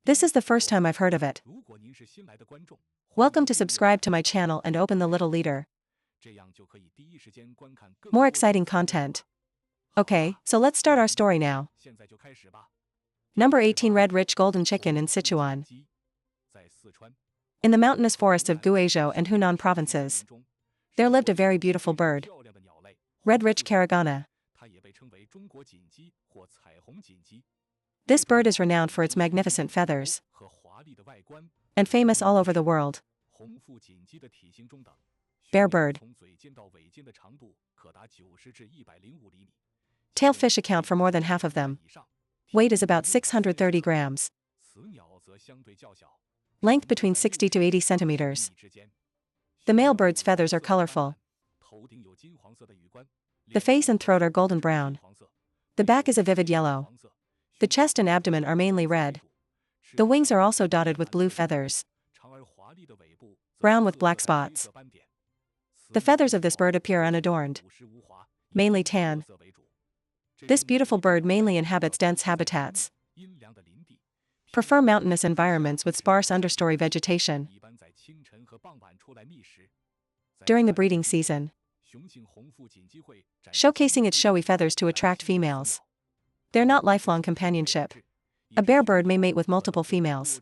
This is the first time I've heard of it. Welcome to subscribe to my channel and open the little leader. More exciting content. Okay, so let's start our story now. Number 18, Red Rich Golden Chicken in Sichuan. In the mountainous forests of Guizhou and Hunan provinces, there lived a very beautiful bird, Red Rich Caragana. This bird is renowned for its magnificent feathers and famous all over the world. Bear bird. Tail fish account for more than half of them. Weight is about 630 grams. Length between 60 to 80 centimeters. The male bird's feathers are colorful. The face and throat are golden brown. The back is a vivid yellow. The chest and abdomen are mainly red. The wings are also dotted with blue feathers, brown with black spots. The feathers of this bird appear unadorned, mainly tan. This beautiful bird mainly inhabits dense habitats, prefer mountainous environments with sparse understory vegetation. During the breeding season, showcasing its showy feathers to attract females. They're not lifelong companionship. A bear bird may mate with multiple females.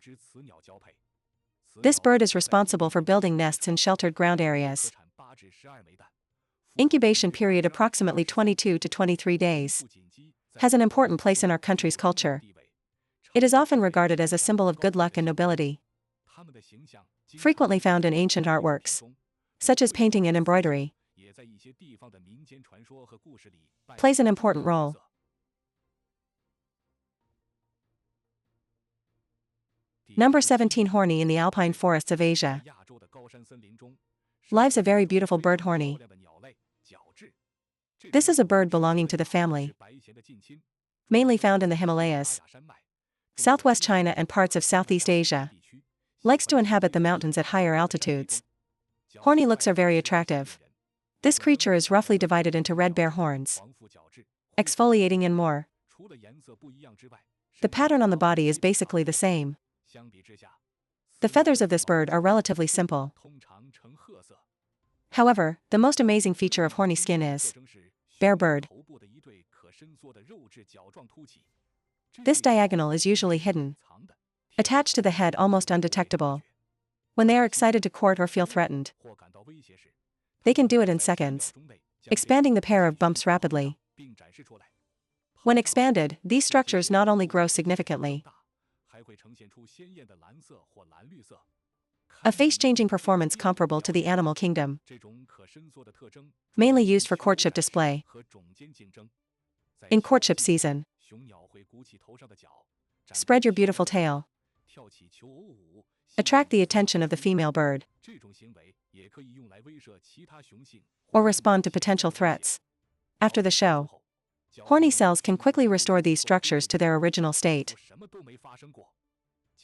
This bird is responsible for building nests in sheltered ground areas. Incubation period approximately 22 to 23 days. Has an important place in our country's culture. It is often regarded as a symbol of good luck and nobility. Frequently found in ancient artworks, such as painting and embroidery. Plays an important role. Number 17, Horny in the alpine forests of Asia. Lives a very beautiful bird, Horny. This is a bird belonging to the family, mainly found in the Himalayas, southwest China and parts of Southeast Asia. Likes to inhabit the mountains at higher altitudes. Horny looks are very attractive. This creature is roughly divided into red bear horns, exfoliating and more. The pattern on the body is basically the same. The feathers of this bird are relatively simple. However, the most amazing feature of horny skin is bear bird. This diagonal is usually hidden, attached to the head, almost undetectable. When they are excited to court or feel threatened, they can do it in seconds, expanding the pair of bumps rapidly. When expanded, these structures not only grow significantly, a face-changing performance comparable to the animal kingdom, mainly used for courtship display. In courtship season, spread your beautiful tail. Attract the attention of the female bird, or respond to potential threats. After the show, horny cells can quickly restore these structures to their original state.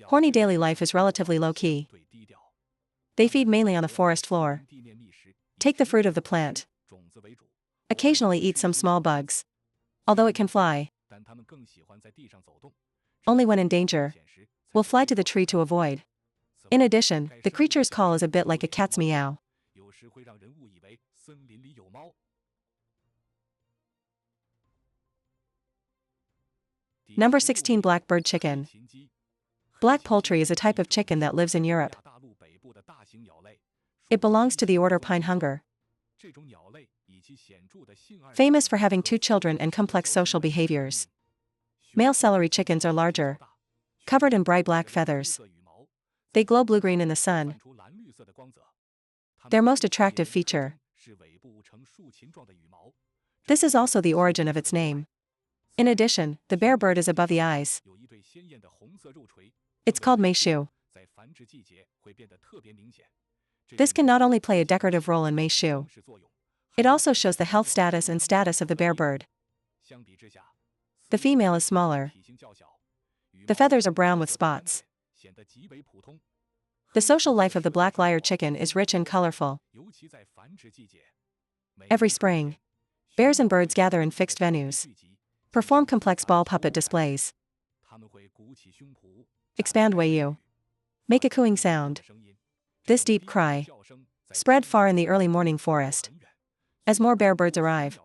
Horny daily life is relatively low-key. They feed mainly on the forest floor, take the fruit of the plant, occasionally eat some small bugs. Although it can fly, only when in danger, will fly to the tree to avoid. In addition, the creature's call is a bit like a cat's meow. Number 16, Blackbird chicken. Black poultry is a type of chicken that lives in Europe. It belongs to the order Pinehunger. Famous for having 2 children and complex social behaviors. Male celery chickens are larger, covered in bright black feathers. They glow blue-green in the sun. Their most attractive feature. This is also the origin of its name. In addition, the bear bird is above the eyes. It's called meishu. This can not only play a decorative role in meishu, it also shows the health status and status of the bear bird. The female is smaller. The feathers are brown with spots. The social life of the black lyre chicken is rich and colorful. Every spring, bears and birds gather in fixed venues, perform complex ball puppet displays. Expand Wayu. Make a cooing sound. This deep cry spread far in the early morning forest. As more bear birds arrive,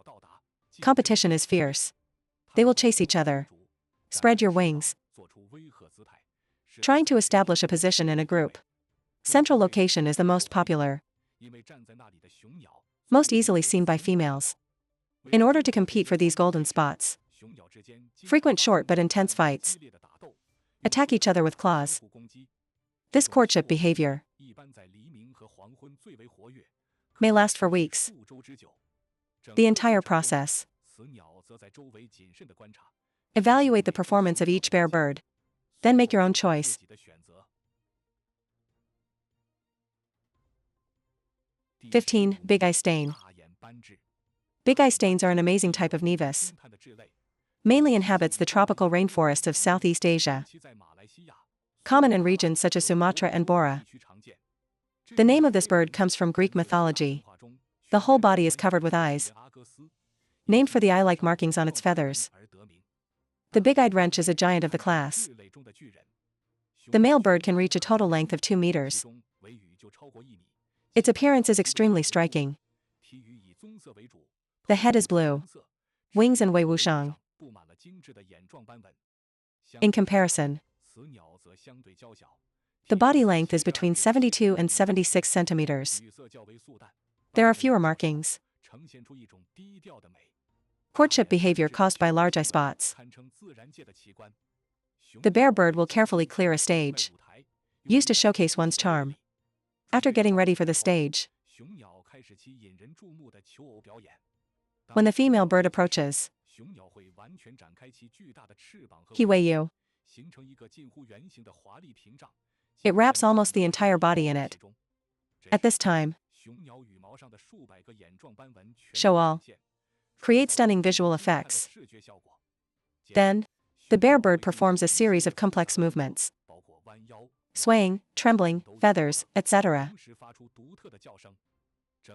competition is fierce. They will chase each other. Spread your wings. Trying to establish a position in a group. Central location is the most popular. Most easily seen by females. In order to compete for these golden spots, frequent short but intense fights. Attack each other with claws. This courtship behavior may last for weeks. The entire process. Evaluate the performance of each bear bird. Then make your own choice. 15. Big eye stain. Big eye stains are an amazing type of nevus. Mainly inhabits the tropical rainforests of Southeast Asia. Common in regions such as Sumatra and Bora. The name of this bird comes from Greek mythology. The whole body is covered with eyes, named for the eye-like markings on its feathers. The big-eyed wrench is a giant of the class. The male bird can reach a total length of 2 meters. Its appearance is extremely striking. The head is blue. Wings and wei wushang. In comparison, the body length is between 72 and 76 centimeters. There are fewer markings. Courtship behavior caused by large eye spots. The bear bird will carefully clear a stage, used to showcase one's charm. After getting ready for the stage, when the female bird approaches, he Wayu. It wraps almost the entire body in it. At this time, show all. Create stunning visual effects. Then, the bear bird performs a series of complex movements. Swaying, trembling, feathers, etc.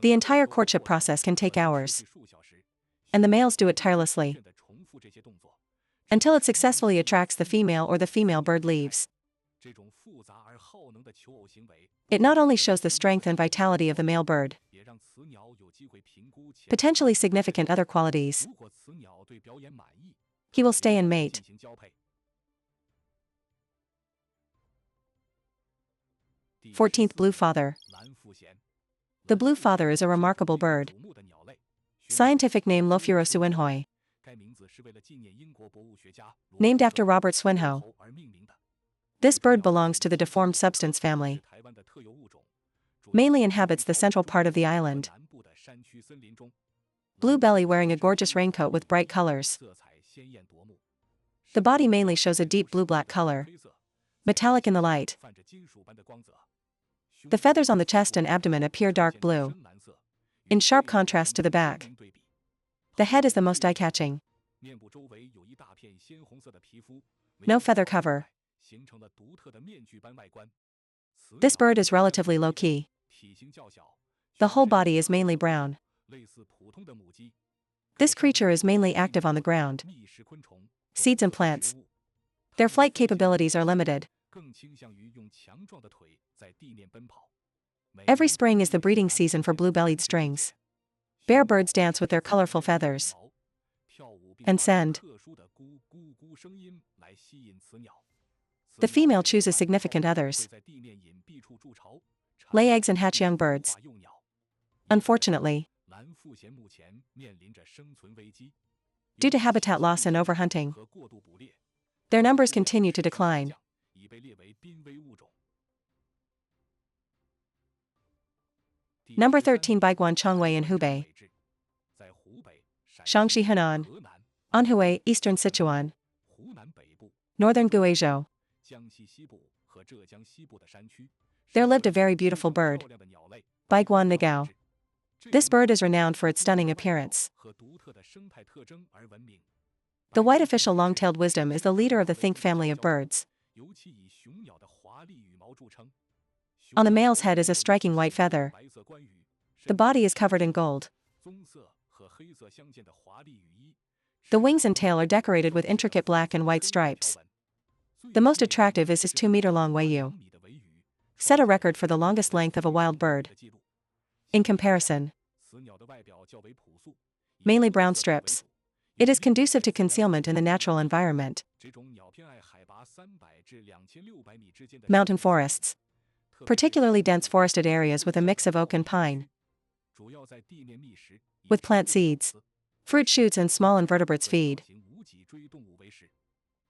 The entire courtship process can take hours. And the males do it tirelessly. Until it successfully attracts the female or the female bird leaves. It not only shows the strength and vitality of the male bird, potentially significant other qualities. He will stay and mate. 14th Blue Father. The blue father is a remarkable bird. Scientific name Lophuro swinhoi. Named after Robert Swinhoe. This bird belongs to the deformed substance family. Mainly inhabits the central part of the island. Blue belly wearing a gorgeous raincoat with bright colors. The body mainly shows a deep blue-black color. Metallic in the light. The feathers on the chest and abdomen appear dark blue, in sharp contrast to the back. The head is the most eye-catching. No feather cover. This bird is relatively low-key. The whole body is mainly brown. This creature is mainly active on the ground. Seeds and plants. Their flight capabilities are limited. Every spring is the breeding season for blue-bellied strings. Bear birds dance with their colorful feathers and send. The female chooses significant others. Lay eggs and hatch young birds. Unfortunately, due to habitat loss and overhunting, their numbers continue to decline. Number 13 Baiguan Chongwei in Hubei. Shaanxi Henan. Anhui, Eastern Sichuan. Northern Guizhou. There lived a very beautiful bird. Baiguan Nigao. This bird is renowned for its stunning appearance. The white official long-tailed wisdom is the leader of the think family of birds. On the male's head is a striking white feather. The body is covered in gold. The wings and tail are decorated with intricate black and white stripes. The most attractive is his 2-meter-long Wayu. Set a record for the longest length of a wild bird. In comparison, mainly brown strips. It is conducive to concealment in the natural environment. Mountain forests. Particularly dense forested areas with a mix of oak and pine. With plant seeds, fruit shoots and small invertebrates feed.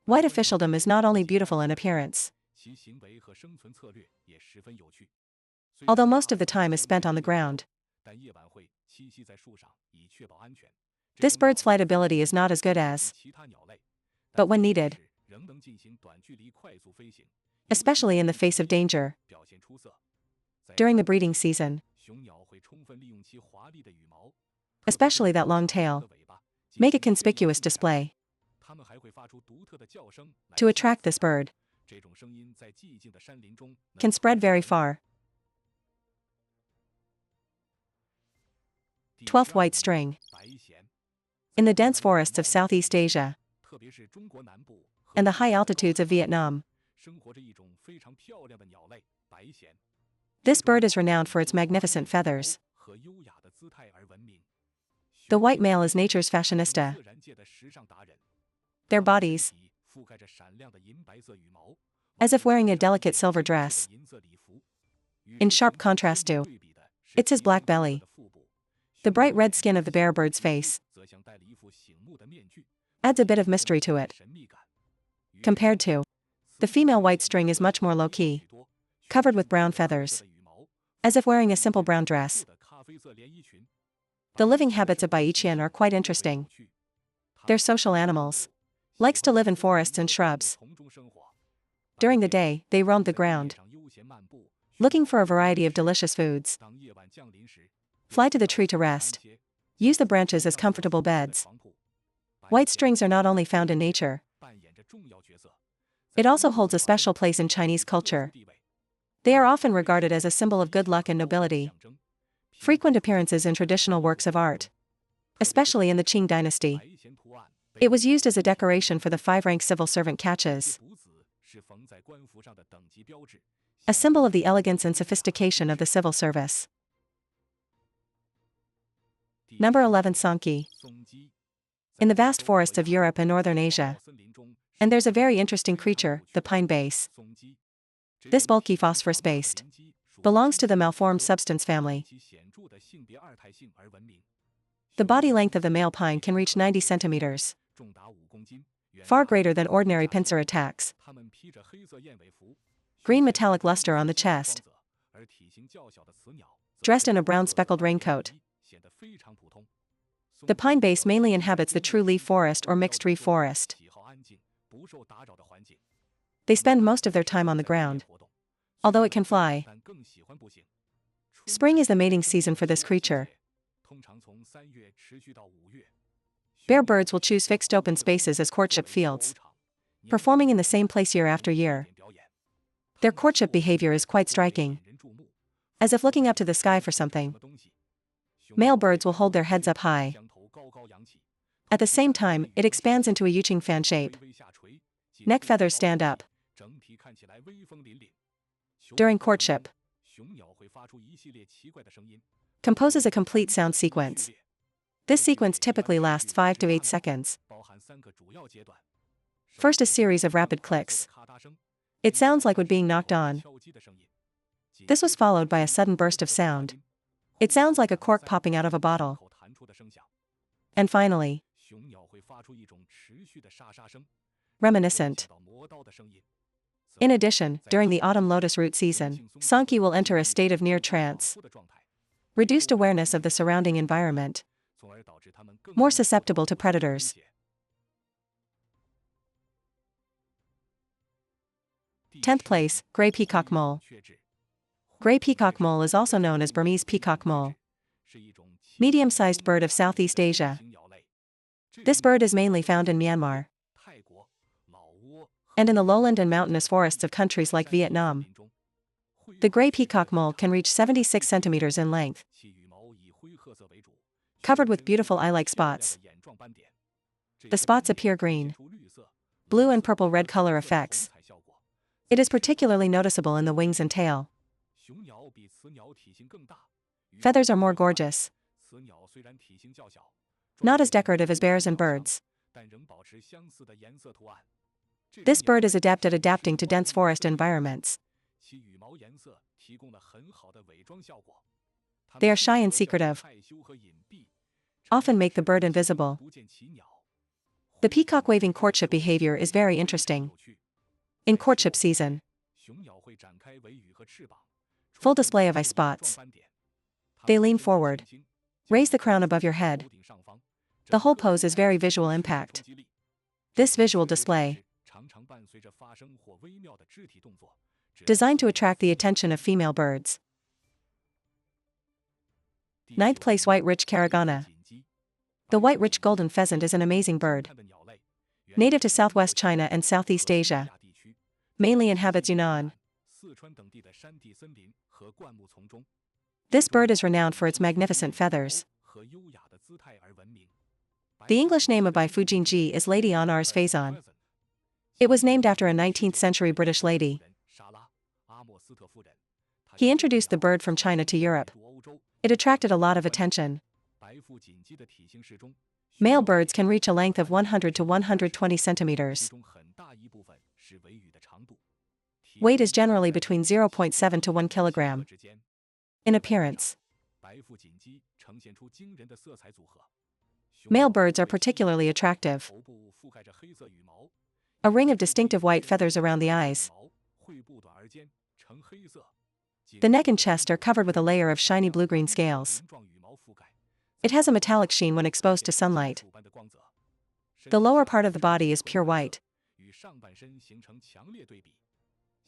White officialdom is not only beautiful in appearance, although most of the time is spent on the ground. This bird's flight ability is not as good as, but when needed, especially in the face of danger. During the breeding season, especially that long tail, make a conspicuous display. To attract this bird, can spread very far. 12th white string. In the dense forests of Southeast Asia and the high altitudes of Vietnam, this bird is renowned for its magnificent feathers. The white male is nature's fashionista. Their bodies, as if wearing a delicate silver dress, in sharp contrast to its black belly. The bright red skin of the bear bird's face adds a bit of mystery to it. Compared to, the female white string is much more low-key, covered with brown feathers, as if wearing a simple brown dress. The living habits of Baiqian are quite interesting. They're social animals. Likes to live in forests and shrubs. During the day, they roamed the ground, looking for a variety of delicious foods. Fly to the tree to rest. Use the branches as comfortable beds. White strings are not only found in nature, it also holds a special place in Chinese culture. They are often regarded as a symbol of good luck and nobility. Frequent appearances in traditional works of art, especially in the Qing dynasty. It was used as a decoration for the 5-rank civil servant catches, a symbol of the elegance and sophistication of the civil service. Number 11, Sonki. In the vast forests of Europe and Northern Asia. And there's a very interesting creature, the pine base. This bulky phosphorus-based belongs to the malformed substance family. The body length of the male pine can reach 90 centimeters, far greater than ordinary pincer attacks. Green metallic luster on the chest, dressed in a brown speckled raincoat. The pine base mainly inhabits the true leaf forest or mixed tree forest. They spend most of their time on the ground, although it can fly. Spring is the mating season for this creature. Bear birds will choose fixed open spaces as courtship fields, performing in the same place year after year. Their courtship behavior is quite striking, as if looking up to the sky for something. Male birds will hold their heads up high. At the same time, it expands into a Yuqing fan shape. Neck feathers stand up. During courtship, composes a complete sound sequence. This sequence typically lasts 5 to 8 seconds. First, a series of rapid clicks. It sounds like wood being knocked on. This was followed by a sudden burst of sound. It sounds like a cork popping out of a bottle. And finally, reminiscent. In addition, during the autumn lotus root season, Sonki will enter a state of near trance. Reduced awareness of the surrounding environment. More susceptible to predators. 10th place, Gray Peacock Mole. Gray peacock mole is also known as Burmese peacock mole. Medium-sized bird of Southeast Asia. This bird is mainly found in Myanmar and in the lowland and mountainous forests of countries like Vietnam. The gray peacock mole can reach 76 centimeters in length, covered with beautiful eye-like spots. The spots appear green, blue and purple-red color effects, It is particularly noticeable in the wings and tail. Feathers are more gorgeous. Not as decorative as bears and birds. This bird is adept at adapting to dense forest environments. They are shy and secretive, often make the bird invisible. The peacock waving courtship behavior is very interesting. In courtship season, full display of eye spots. They lean forward, raise the crown above your head. The whole pose is very visual impact. This visual display, designed to attract the attention of female birds. 9th place, White Rich Caragana. The white rich golden pheasant is an amazing bird. Native to southwest China and Southeast Asia. Mainly inhabits Yunnan. This bird is renowned for its magnificent feathers. The English name of Bai Fujinji is Lady Honar's Faison. It was named after a 19th century British lady. He introduced the bird from China to Europe. It attracted a lot of attention. Male birds can reach a length of 100 to 120 centimeters. Weight is generally between 0.7 to 1 kilogram. In appearance, male birds are particularly attractive. A ring of distinctive white feathers around the eyes. The neck and chest are covered with a layer of shiny blue-green scales. It has a metallic sheen when exposed to sunlight. The lower part of the body is pure white.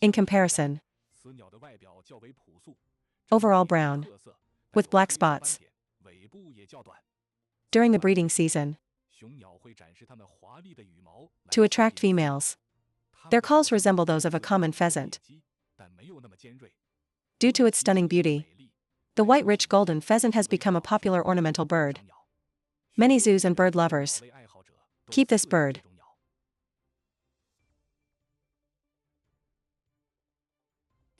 In comparison, overall brown, with black spots. During the breeding season, to attract females, their calls resemble those of a common pheasant. Due to its stunning beauty, the white rich golden pheasant has become a popular ornamental bird. Many zoos and bird lovers keep this bird.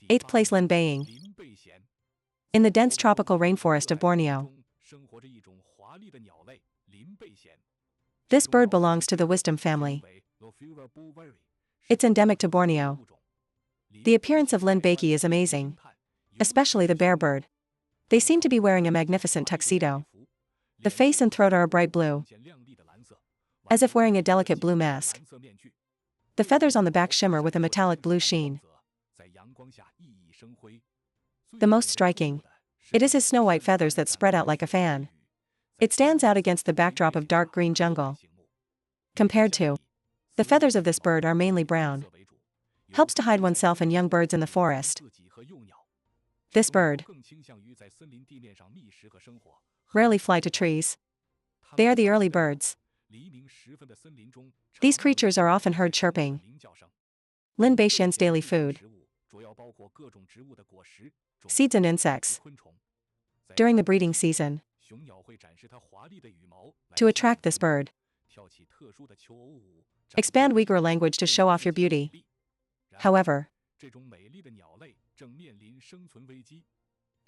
8th place, Lin Beiying. In the dense tropical rainforest of Borneo, this bird belongs to the wisdom family. It's endemic to Borneo. The appearance of Lin Beiying is amazing, especially the bear bird. They seem to be wearing a magnificent tuxedo. The face and throat are a bright blue, as if wearing a delicate blue mask. The feathers on the back shimmer with a metallic blue sheen. The most striking, it is his snow-white feathers that spread out like a fan. It stands out against the backdrop of dark green jungle. Compared to, the feathers of this bird are mainly brown. Helps to hide oneself and young birds in the forest. This bird rarely fly to trees. They are the early birds. These creatures are often heard chirping. Lin Beixian's daily food: seeds and insects. During the breeding season, to attract this bird, expand Uyghur language to show off your beauty. However,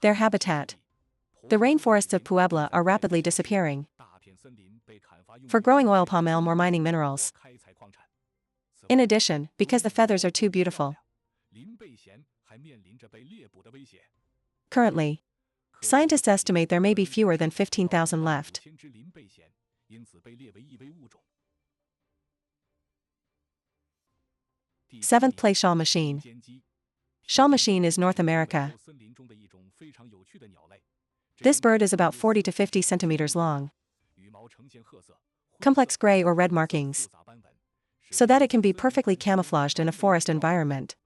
their habitat, the rainforests of Puebla, are rapidly disappearing for growing oil palm elm or mining minerals. In addition, because the feathers are too beautiful, currently, scientists estimate there may be fewer than 15,000 left. 7th place, Shawl Machine. Shawl Machine is North America. This bird is about 40 to 50 centimeters long. Complex gray or red markings, so that it can be perfectly camouflaged in a forest environment.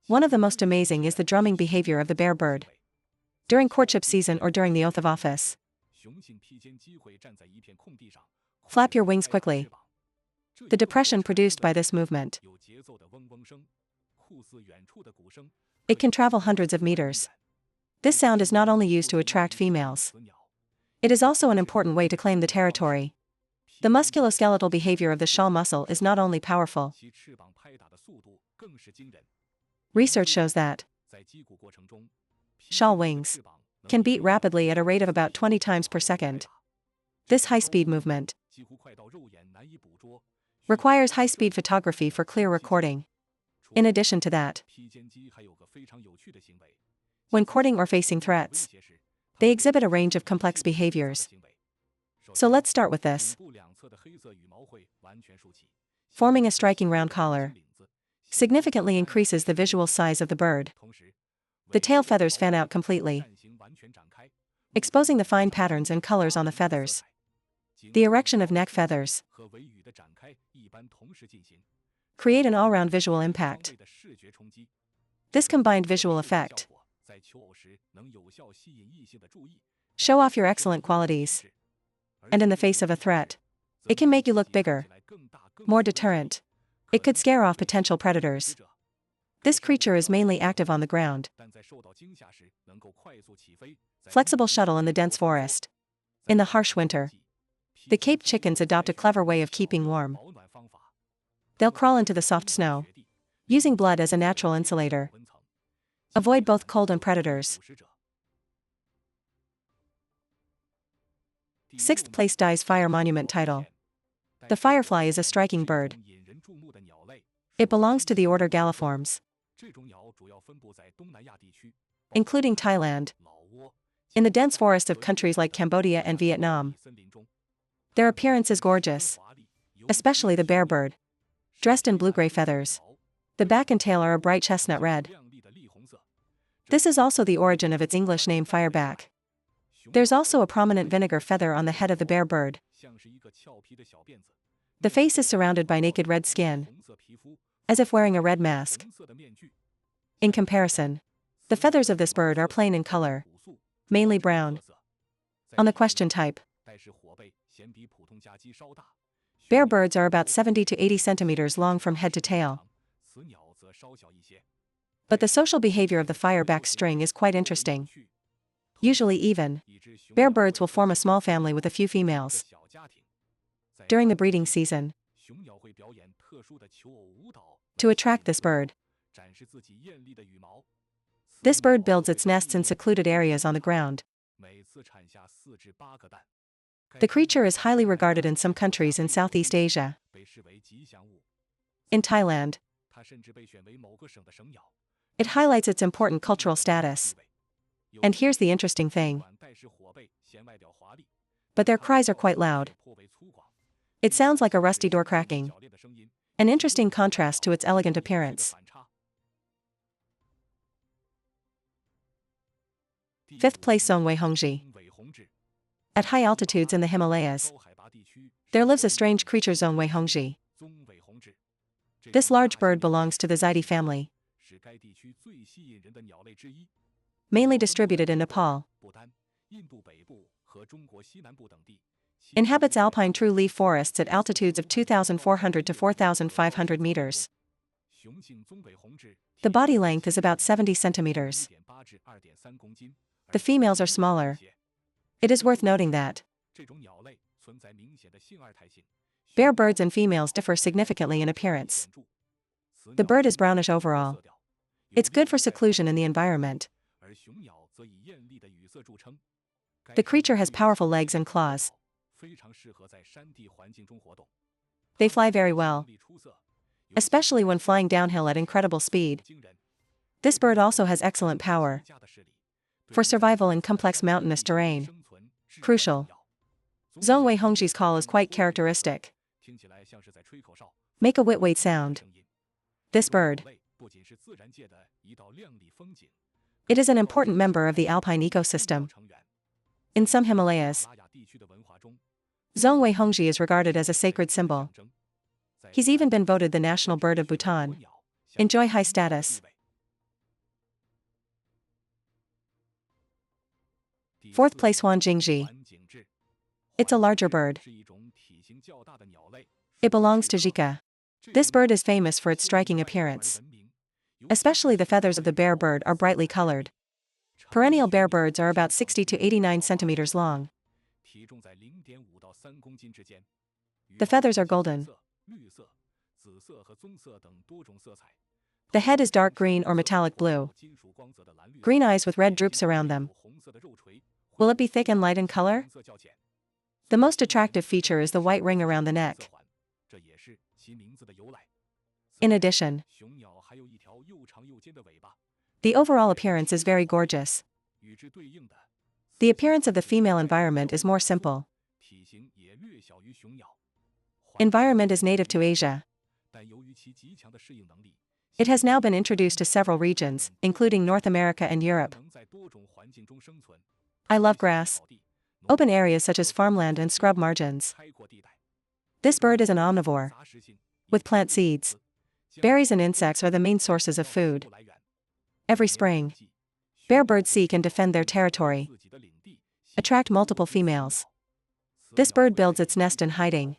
One of the most amazing is the drumming behavior of the bear bird during courtship season or during the oath of office. Flap your wings quickly. The depression produced by this movement, it can travel hundreds of meters. This sound is not only used to attract females, it is also an important way to claim the territory. The musculoskeletal behavior of the shawl mussel is not only powerful. Research shows that shawl wings can beat rapidly at a rate of about 20 times per second. This high-speed movement requires high-speed photography for clear recording. In addition to that, when courting or facing threats, they exhibit a range of complex behaviors. So let's start with this. Forming a striking round collar significantly increases the visual size of the bird. The tail feathers fan out completely, exposing the fine patterns and colors on the feathers. The erection of neck feathers create an all-round visual impact. This combined visual effect show off your excellent qualities, and in the face of a threat, it can make you look bigger, more deterrent. It could scare off potential predators. This creature is mainly active on the ground. Flexible shuttle in the dense forest. In the harsh winter, the Cape chickens adopt a clever way of keeping warm. They'll crawl into the soft snow, using blood as a natural insulator. Avoid both cold and predators. 6th place Dai's Fire Monument title. The firefly is a striking bird. It belongs to the order Galliformes, including Thailand, in the dense forest of countries like Cambodia and Vietnam. Their appearance is gorgeous, especially the bear bird, dressed in blue-gray feathers. The back and tail are a bright chestnut red. This is also the origin of its English name fireback. There's also a prominent vinegar feather on the head of the bear bird. The face is surrounded by naked red skin, as if wearing a red mask. In comparison, the feathers of this bird are plain in color, mainly brown. On the question type, bear birds are about 70 to 80 centimeters long from head to tail. But the social behavior of the fireback string is quite interesting. Usually even, bear birds will form a small family with a few females. During the breeding season, to attract this bird builds its nests in secluded areas on the ground. The creature is highly regarded in some countries in Southeast Asia. In Thailand, it highlights its important cultural status. And here's the interesting thing. But their cries are quite loud. It sounds like a rusty door cracking. An interesting contrast to its elegant appearance. 5th place Zongwei Hongji. At high altitudes in the Himalayas, there lives a strange creature Zongwei Hongji. This large bird belongs to the Xiidae family, mainly distributed in Nepal. Inhabits alpine true leaf forests at altitudes of 2,400 to 4,500 meters. The body length is about 70 centimeters. The females are smaller. It is worth noting that bear birds and females differ significantly in appearance. The bird is brownish overall. It's good for seclusion in the environment. The creature has powerful legs and claws. They fly very well, especially when flying downhill at incredible speed. This bird also has excellent power for survival in complex mountainous terrain. Crucial. Zongwei Hongji's call is quite characteristic. Make a whit-weight sound. This bird, it is an important member of the alpine ecosystem. In some Himalayas, Zongwei Hongji is regarded as a sacred symbol. He's even been voted the national bird of Bhutan. Enjoy high status. 4th place Huan Jingji. It's a larger bird. It belongs to Zhika. This bird is famous for its striking appearance. Especially the feathers of the bear bird are brightly colored. Perennial bear birds are about 60 to 89 centimeters long. The feathers are golden. The head is dark green or metallic blue. Green eyes with red droops around them. Will it be thick and light in color? The most attractive feature is the white ring around the neck. In addition, the overall appearance is very gorgeous. The appearance of the female environment is more simple. Environment is native to Asia. It has now been introduced to several regions, including North America and Europe. I love grass. Open areas such as farmland and scrub margins. This bird is an omnivore. With plant seeds, berries and insects are the main sources of food. Every spring, bear birds seek and defend their territory, attract multiple females. This bird builds its nest in hiding.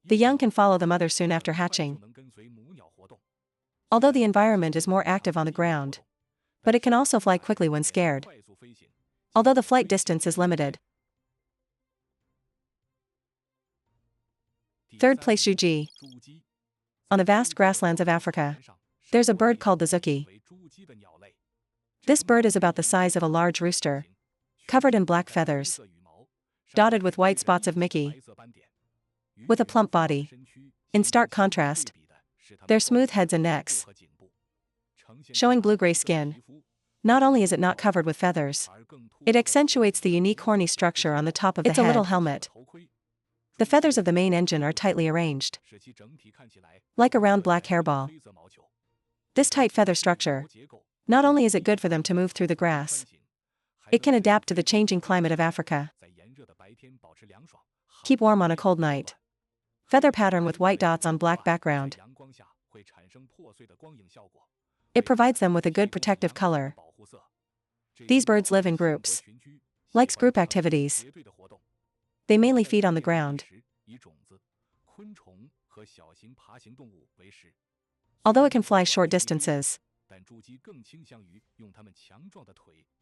The young can follow the mother soon after hatching. Although the environment is more active on the ground, but it can also fly quickly when scared, although the flight distance is limited. Third place, Zhuji. On the vast grasslands of Africa, there's a bird called the zuki. This bird is about the size of a large rooster, covered in black feathers, dotted with white spots of Mickey, with a plump body. In stark contrast, their smooth heads and necks, showing blue-gray skin. Not only is it not covered with feathers, it accentuates the unique horny structure on the top of the head. It's a little helmet. The feathers of the main engine are tightly arranged, like a round black hairball. This tight feather structure, not only is it good for them to move through the grass, it can adapt to the changing climate of Africa. Keep warm on a cold night. Feather pattern with white dots on black background. It provides them with a good protective color. These birds live in groups. Likes group activities. They mainly feed on the ground. Although it can fly short distances,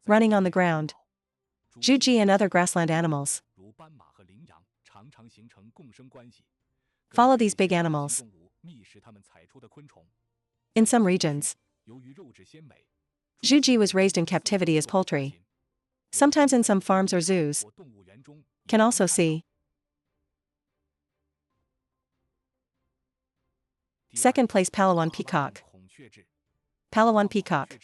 running on the ground, Zhuji and other grassland animals follow these big animals. In some regions, Zhuji was raised in captivity as poultry. Sometimes in some farms or zoos, can also see. Second place, Palawan peacock. Palawan peacock.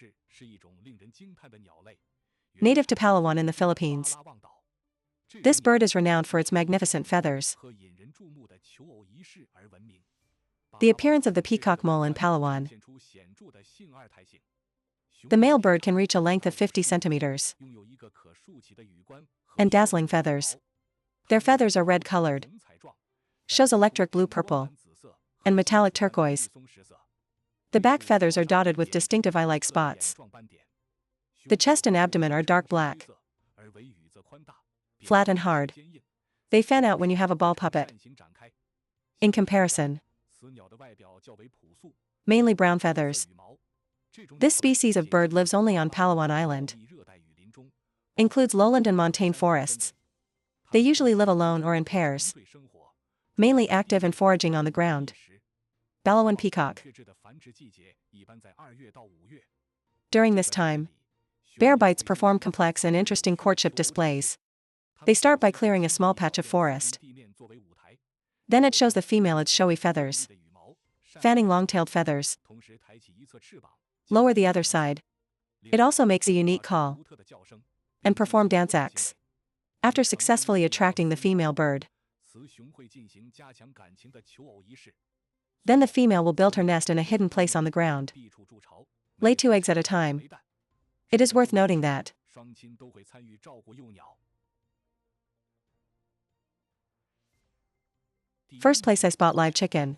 Native to Palawan in the Philippines. This bird is renowned for its magnificent feathers. The appearance of the peacock mole in Palawan. The male bird can reach a length of 50 centimeters. And dazzling feathers. Their feathers are red-colored. Shows electric blue-purple. And metallic turquoise. The back feathers are dotted with distinctive eye-like spots. The chest and abdomen are dark black, flat and hard. They fan out when you have a ball puppet. In comparison, mainly brown feathers. This species of bird lives only on Palawan Island. Includes lowland and montane forests. They usually live alone or in pairs. Mainly active and foraging on the ground. Palawan peacock. During this time, bear bites perform complex and interesting courtship displays. They start by clearing a small patch of forest. Then it shows the female its showy feathers. Fanning long-tailed feathers. Lower the other side. It also makes a unique call. And perform dance acts. After successfully attracting the female bird, then the female will build her nest in a hidden place on the ground. Lay 2 eggs at a time. It is worth noting that first place, I spot live chicken.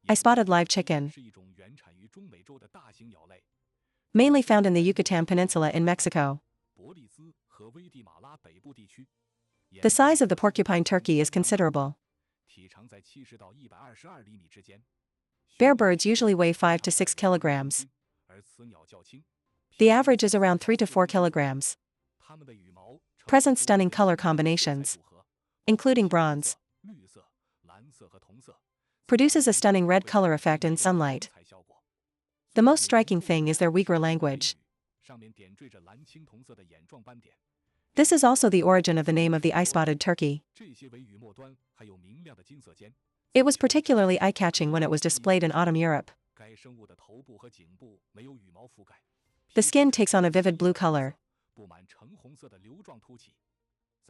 I spotted live chicken. Mainly found in the Yucatan Peninsula in Mexico. The size of the porcupine turkey is considerable. Bear birds usually weigh 5 to 6 kilograms. The average is around 3 to 4 kilograms. Present stunning color combinations. including bronze, produces a stunning red color effect in sunlight. The most striking thing is their Uyghur language. This is also the origin of the name of the eye-spotted turkey. It was particularly eye-catching when it was displayed in autumn Europe. The skin takes on a vivid blue color.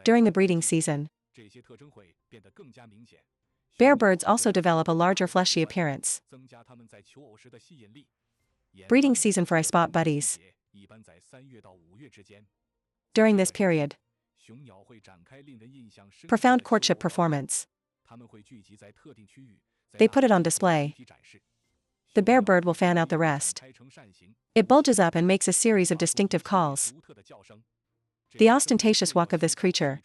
During the breeding season, bear birds also develop a larger fleshy appearance. Breeding season for eye-spot buddies. During this period, profound courtship performance. They put it on display. The bear bird will fan out the rest. It bulges up and makes a series of distinctive calls. The ostentatious walk of this creature.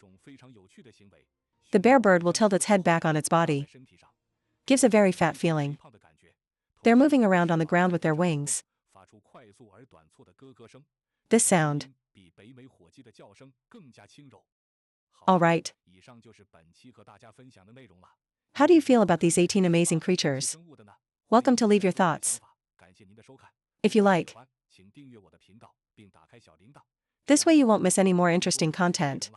The bear bird will tilt its head back on its body. Gives a very fat feeling. They're moving around on the ground with their wings. This sound. All right. How do you feel about these 18 amazing creatures? Welcome to leave your thoughts. If you like, this way you won't miss any more interesting content.